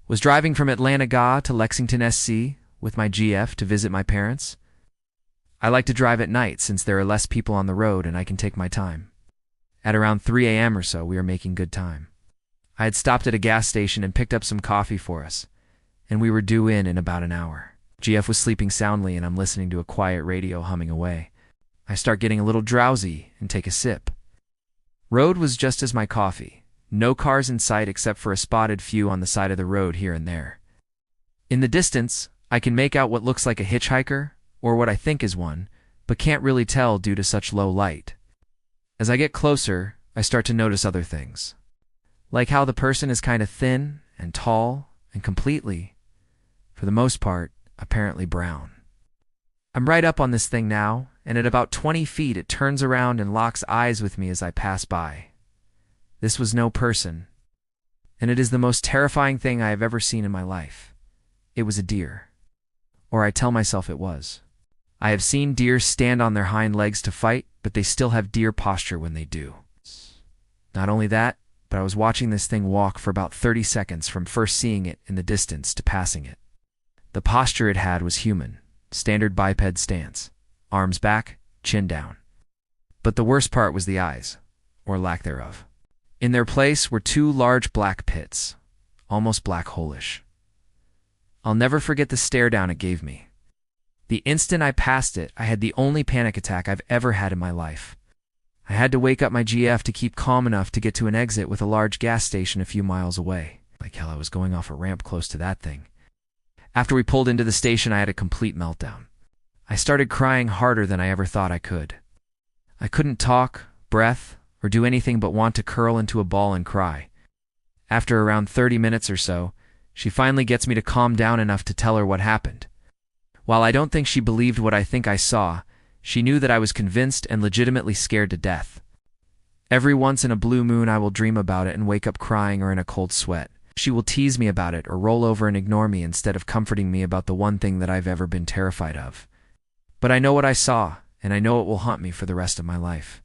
Was driving from Atlanta to Lexington, SC with my GF to visit my parents. I like to drive at night since there are less people on the road and I can take my time. At around 3 a.m. or so, we were making good time. I had stopped at a gas station and picked up some coffee for us, and we were due in about an hour. GF was sleeping soundly and I'm listening to a quiet radio humming away. I start getting a little drowsy and take a sip. Road was just as my coffee. No cars in sight except for a spotted few on the side of the road here and there. In the distance, I can make out what looks like a hitchhiker, or what I think is one, but can't really tell due to such low light. As I get closer, I start to notice other things. Like how the person is kind of thin and tall and completely, for the most part, apparently brown. I'm right up on this thing now, and at about 20 feet it turns around and locks eyes with me as I pass by. This was no person, and it is the most terrifying thing I have ever seen in my life. It was a deer. Or I tell myself it was. I have seen deer stand on their hind legs to fight, but they still have deer posture when they do. Not only that, but I was watching this thing walk for about 30 seconds from first seeing it in the distance to passing it. The posture it had was human, standard biped stance, arms back, chin down. But the worst part was the eyes, or lack thereof. In their place were two large black pits, almost black hole-ish. I'll never forget the stare down it gave me. The instant I passed it, I had the only panic attack I've ever had in my life. I had to wake up my GF to keep calm enough to get to an exit with a large gas station a few miles away. Like hell, I was going off a ramp close to that thing. After we pulled into the station, I had a complete meltdown. I started crying harder than I ever thought I could. I couldn't talk, breath, or do anything but want to curl into a ball and cry. After around 30 minutes or so, she finally gets me to calm down enough to tell her what happened. While I don't think she believed what I think I saw, she knew that I was convinced and legitimately scared to death. Every once in a blue moon I will dream about it and wake up crying or in a cold sweat. She will tease me about it or roll over and ignore me instead of comforting me about the one thing that I've ever been terrified of. But I know what I saw, and I know it will haunt me for the rest of my life.